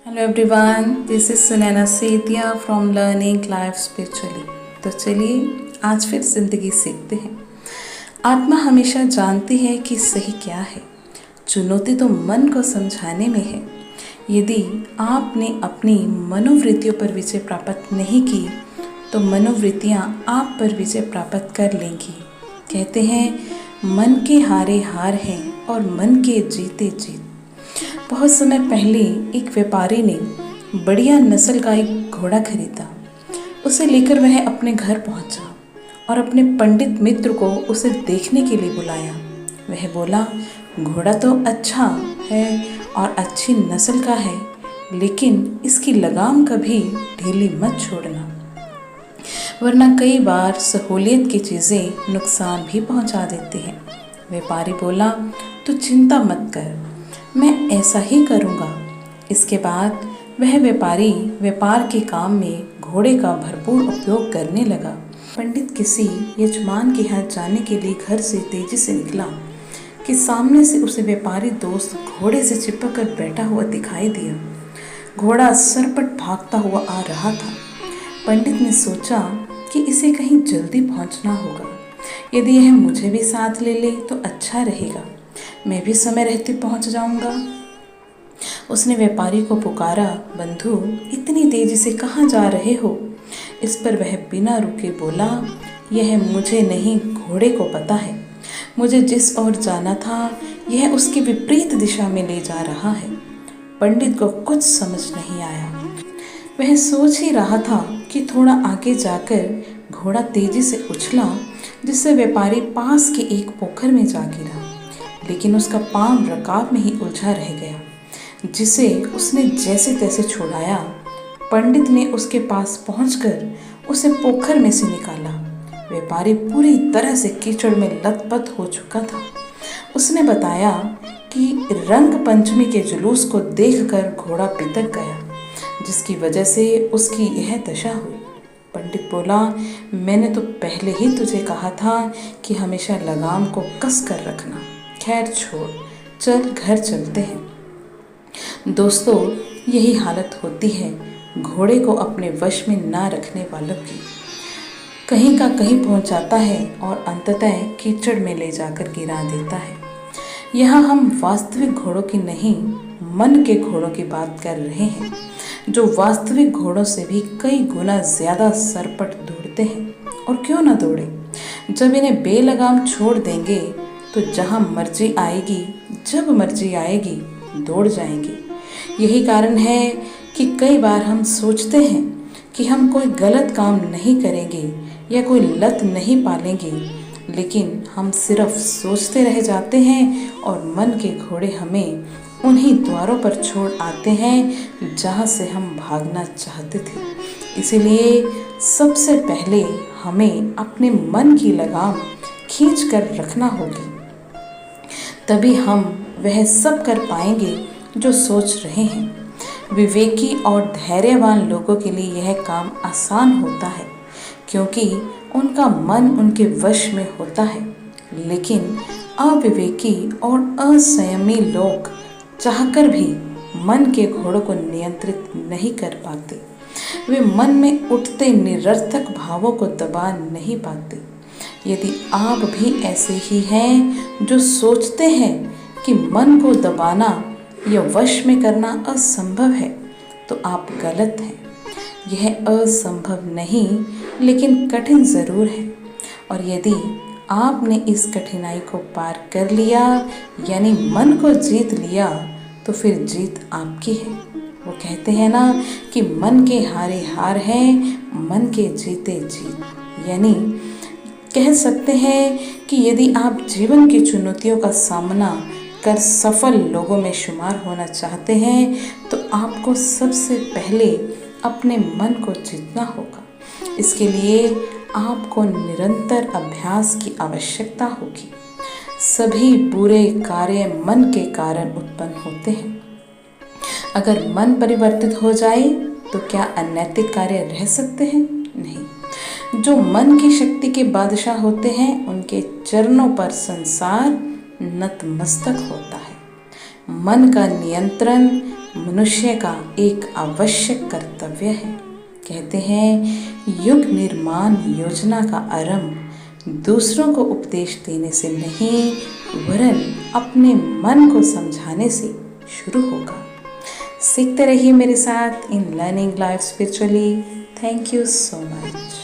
Hello everyone, this is Sunaina Setia from learning life spiritually. तो चलिए आज फिर ज़िंदगी सीखते हैं। आत्मा हमेशा जानती है कि सही क्या है। चुनौती तो मन को समझाने में है। यदि आपने अपनी मनोवृत्तियों पर विजय प्राप्त नहीं की तो मनोवृत्तियाँ आप पर विजय प्राप्त कर लेंगी। कहते हैं मन के हारे हार हैं और मन के जीते जीत। बहुत समय पहले एक व्यापारी ने बढ़िया नस्ल का एक घोड़ा खरीदा। उसे लेकर वह अपने घर पहुंचा और अपने पंडित मित्र को उसे देखने के लिए बुलाया। वह बोला, घोड़ा तो अच्छा है और अच्छी नस्ल का है, लेकिन इसकी लगाम कभी ढीली मत छोड़ना, वरना कई बार सहूलियत की चीज़ें नुकसान भी पहुंचा देती हैं। व्यापारी बोला, तू चिंता मत कर, मैं ऐसा ही करूँगा। इसके बाद वह व्यापारी व्यापार के काम में घोड़े का भरपूर उपयोग करने लगा। पंडित किसी यजमान के यहाँ जाने के लिए घर से तेजी से निकला कि सामने से उसे व्यापारी दोस्त घोड़े से चिपक कर बैठा हुआ दिखाई दिया। घोड़ा सरपट भागता हुआ आ रहा था। पंडित ने सोचा कि इसे कहीं जल्दी पहुंचना होगा। यदि यह मुझे भी साथ ले ले तो अच्छा रहेगा, मैं भी समय रहते पहुंच जाऊंगा। उसने व्यापारी को पुकारा, बंधु, इतनी तेजी से कहाँ जा रहे हो? इस पर वह बिना रुके बोला, यह मुझे नहीं, घोड़े को पता है। मुझे जिस ओर जाना था यह उसकी विपरीत दिशा में ले जा रहा है। पंडित को कुछ समझ नहीं आया। वह सोच ही रहा था कि थोड़ा आगे जाकर घोड़ा तेजी से उछला, जिससे व्यापारी पास के एक पोखर में जा गिरा। लेकिन उसका पांव रकाब में ही उलझा रह गया, जिसे उसने जैसे तैसे छुड़ाया। पंडित ने उसके पास पहुंचकर उसे पोखर में से निकाला। व्यापारी पूरी तरह से कीचड़ में लथपथ हो चुका था। उसने बताया कि रंग पंचमी के जुलूस को देखकर घोड़ा बिदक गया, जिसकी वजह से उसकी यह दशा हुई। पंडित बोला, मैंने तो पहले ही तुझे कहा था कि हमेशा लगाम को कस कर रखना। खैर छोड़, चल घर चलते हैं। दोस्तों, यही हालत होती है घोड़े को अपने वश में ना रखने वालों की। कहीं का कहीं पहुंचाता है और अंततः कीचड़ में ले जाकर गिरा देता है। यहाँ हम वास्तविक घोड़ों की नहीं, मन के घोड़ों की बात कर रहे हैं, जो वास्तविक घोड़ों से भी कई गुना ज़्यादा सरपट दौड़ते हैं। और क्यों ना दौड़े, जब इन्हें बेलगाम छोड़ देंगे तो जहाँ मर्जी आएगी, जब मर्जी आएगी, दौड़ जाएंगे। यही कारण है कि कई बार हम सोचते हैं कि हम कोई गलत काम नहीं करेंगे या कोई लत नहीं पालेंगे, लेकिन हम सिर्फ सोचते रह जाते हैं और मन के घोड़े हमें उन्हीं द्वारों पर छोड़ आते हैं जहाँ से हम भागना चाहते थे। इसीलिए सबसे पहले हमें अपने मन की लगाम खींच कर रखना होगी, तभी हम वह सब कर पाएंगे जो सोच रहे हैं। विवेकी और धैर्यवान लोगों के लिए यह काम आसान होता है, क्योंकि उनका मन उनके वश में होता है। लेकिन अविवेकी और असंयमी लोग चाहकर भी मन के घोड़ों को नियंत्रित नहीं कर पाते। वे मन में उठते निरर्थक भावों को दबा नहीं पाते। यदि आप भी ऐसे ही हैं जो सोचते हैं कि मन को दबाना या वश में करना असंभव है, तो आप गलत हैं। यह असंभव नहीं, लेकिन कठिन ज़रूर है। और यदि आपने इस कठिनाई को पार कर लिया, यानी मन को जीत लिया, तो फिर जीत आपकी है। वो कहते हैं ना कि मन के हारे हार हैं, मन के जीते जीत। यानी कह सकते हैं कि यदि आप जीवन की चुनौतियों का सामना कर सफल लोगों में शुमार होना चाहते हैं, तो आपको सबसे पहले अपने मन को जीतना होगा। इसके लिए आपको निरंतर अभ्यास की आवश्यकता होगी। सभी बुरे कार्य मन के कारण उत्पन्न होते हैं। अगर मन परिवर्तित हो जाए तो क्या अनैतिक कार्य रह सकते हैं? नहीं। जो मन की शक्ति के बादशाह होते हैं, उनके चरणों पर संसार नतमस्तक होता है। मन का नियंत्रण मनुष्य का एक आवश्यक कर्तव्य है। कहते हैं युग निर्माण योजना का आरंभ दूसरों को उपदेश देने से नहीं वरन अपने मन को समझाने से शुरू होगा। सीखते रहिए मेरे साथ in learning life spiritually. Thank you so much.